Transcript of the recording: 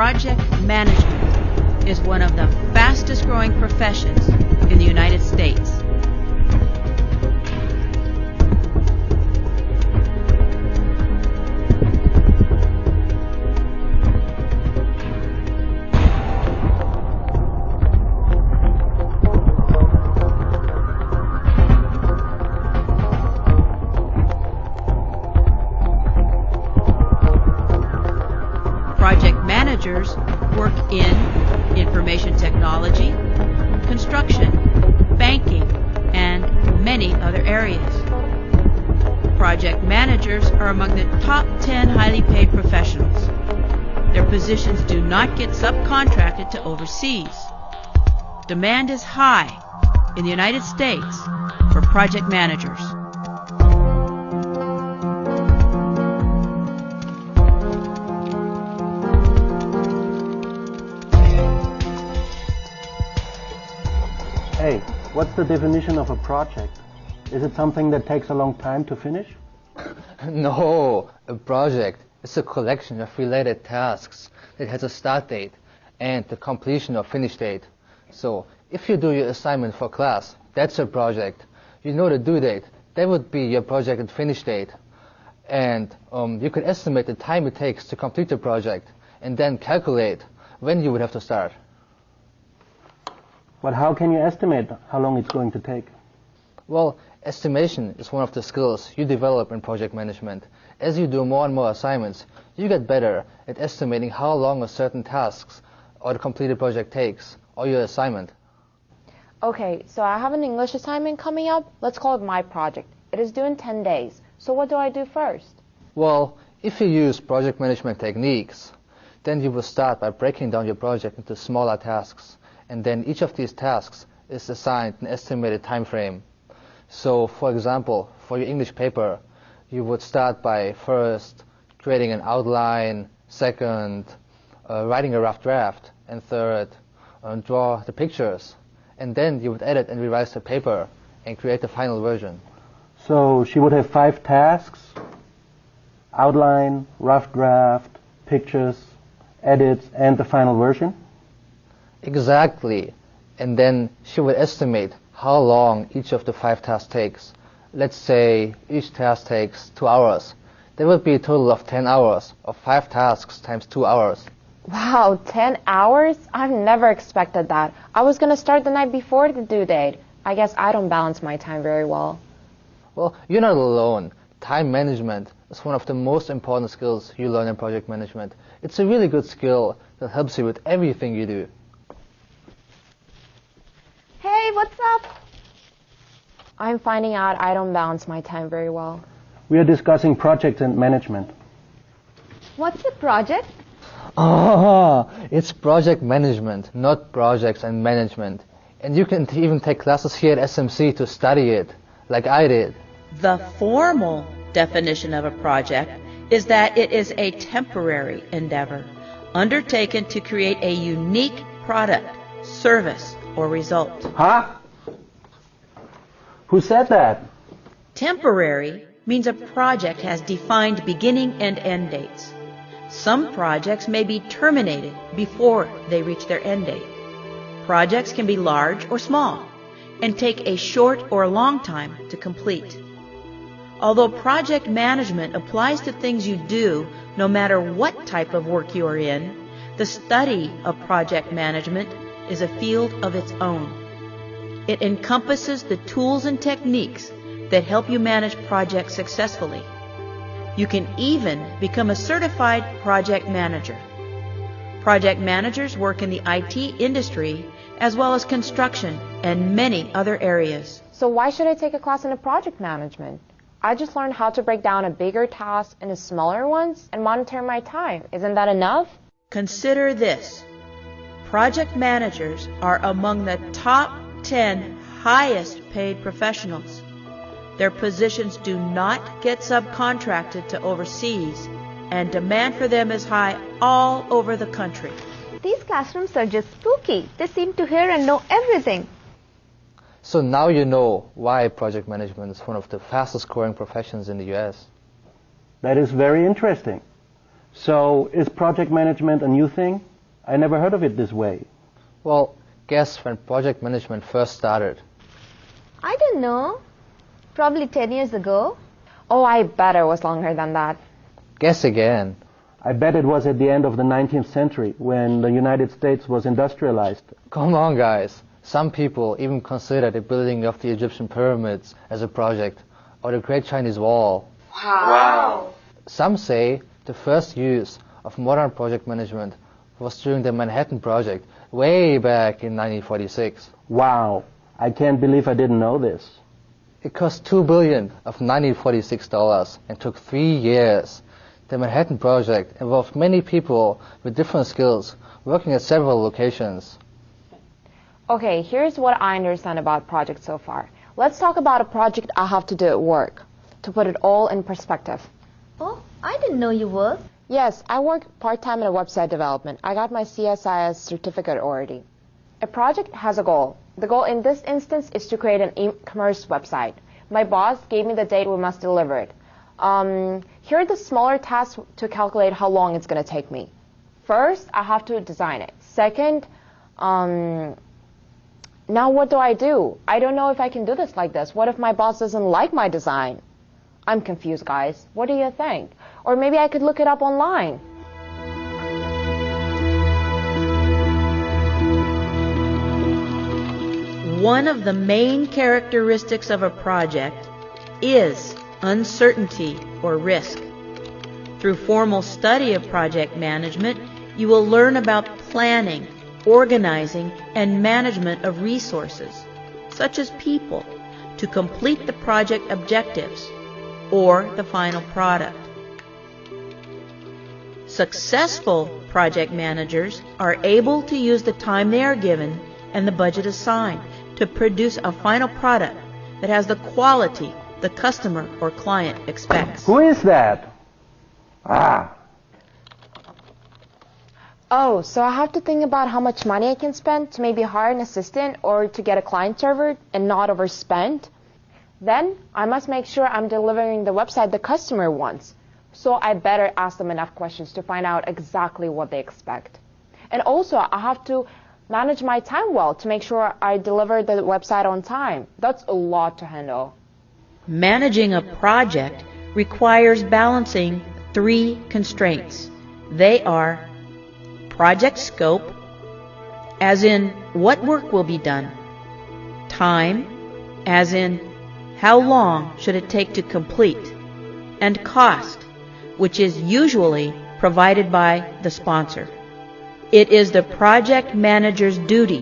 Project management is one of the fastest growing professions in the United States. Project managers work in information technology, construction, banking, and many other areas. Project managers are among the top 10 highly paid professionals. Their positions do not get subcontracted to overseas. Demand is high in the United States for project managers. Hey, what's the definition of a project? Is it something that takes a long time to finish? No, a project is a collection of related tasks that has a start date and the completion or finish date. So, if you do your assignment for class, that's a project. You know the due date, that would be your project and finish date. And you could estimate the time it takes to complete the project and then calculate when you would have to start. But how can you estimate how long it's going to take? Well, estimation is one of the skills you develop in project management. As you do more and more assignments, you get better at estimating how long a certain task or the completed project takes, or your assignment. Okay, so I have an English assignment coming up. Let's call it my project. It is due in 10 days. So what do I do first? Well, if you use project management techniques, then you will start by breaking down your project into smaller tasks. And then each of these tasks is assigned an estimated time frame. So, for example, for your English paper, you would start by first creating an outline, second, writing a rough draft, and third, draw the pictures. And then you would edit and revise the paper and create the final version. So she would have 5 tasks: outline, rough draft, pictures, edits, and the final version? Exactly. And then she would estimate how long each of the 5 tasks takes. Let's say each task takes 2 hours. There would be a total of 10 hours of 5 tasks times 2 hours. Wow, 10 hours? I've never expected that. I was going to start the night before the due date. I guess I don't balance my time very well. Well, you're not alone. Time management is one of the most important skills you learn in project management. It's a really good skill that helps you with everything you do. Hey, what's up? I'm finding out I don't balance my time very well. We are discussing projects and management. What's a project? It's project management, not projects and management. And you can even take classes here at SMC to study it, like I did. The formal definition of a project is that it is a temporary endeavor undertaken to create a unique product, service, or result. Huh? Who said that? Temporary means a project has defined beginning and end dates. Some projects may be terminated before they reach their end date. Projects can be large or small and take a short or long time to complete. Although project management applies to things you do no matter what type of work you are in, the study of project management is a field of its own. It encompasses the tools and techniques that help you manage projects successfully. You can even become a certified project manager. Project managers work in the IT industry as well as construction and many other areas. So why should I take a class in project management? I just learned how to break down a bigger task into smaller ones and monitor my time. Isn't that enough? Consider this. Project managers are among the top 10 highest paid professionals. Their positions do not get subcontracted to overseas, and demand for them is high all over the country. These classrooms are just spooky. They seem to hear and know everything. So now you know why project management is one of the fastest growing professions in the US. That is very interesting. So is project management a new thing? I never heard of it this way. Well, guess when project management first started. I don't know. Probably 10 years ago. Oh, I bet it was longer than that. Guess again. I bet it was at the end of the 19th century when the United States was industrialized. Come on, guys. Some people even consider the building of the Egyptian pyramids as a project, or the Great Chinese Wall. Wow! Some say the first use of modern project management was during the Manhattan Project way back in 1946. Wow, I can't believe I didn't know this. It cost $2 billion of 1946 dollars and took 3 years. The Manhattan Project involved many people with different skills working at several locations. Okay, here's what I understand about projects so far. Let's talk about a project I have to do at work, to put it all in perspective. Oh, I didn't know you work. Yes, I work part-time in website development. I got my CSIS certificate already. A project has a goal. The goal in this instance is to create an e-commerce website. My boss gave me the date we must deliver it. Here are the smaller tasks to calculate how long it's going to take me. First, I have to design it. Second, now what do? I don't know if I can do this like this. What if my boss doesn't like my design? I'm confused, guys. What do you think? Or maybe I could look it up online. One of the main characteristics of a project is uncertainty or risk. Through formal study of project management, you will learn about planning, organizing, and management of resources, such as people, to complete the project objectives or the final product. Successful project managers are able to use the time they are given and the budget assigned to produce a final product that has the quality the customer or client expects. Who is that? Oh, so I have to think about how much money I can spend to maybe hire an assistant or to get a client server and not overspend. Then I must make sure I'm delivering the website the customer wants. So I better ask them enough questions to find out exactly what they expect. And also I have to manage my time well to make sure I deliver the website on time. That's a lot to handle. Managing a project requires balancing 3 constraints. They are project scope, as in what work will be done; time, as in how long should it take to complete; and cost, which is usually provided by the sponsor. It is the project manager's duty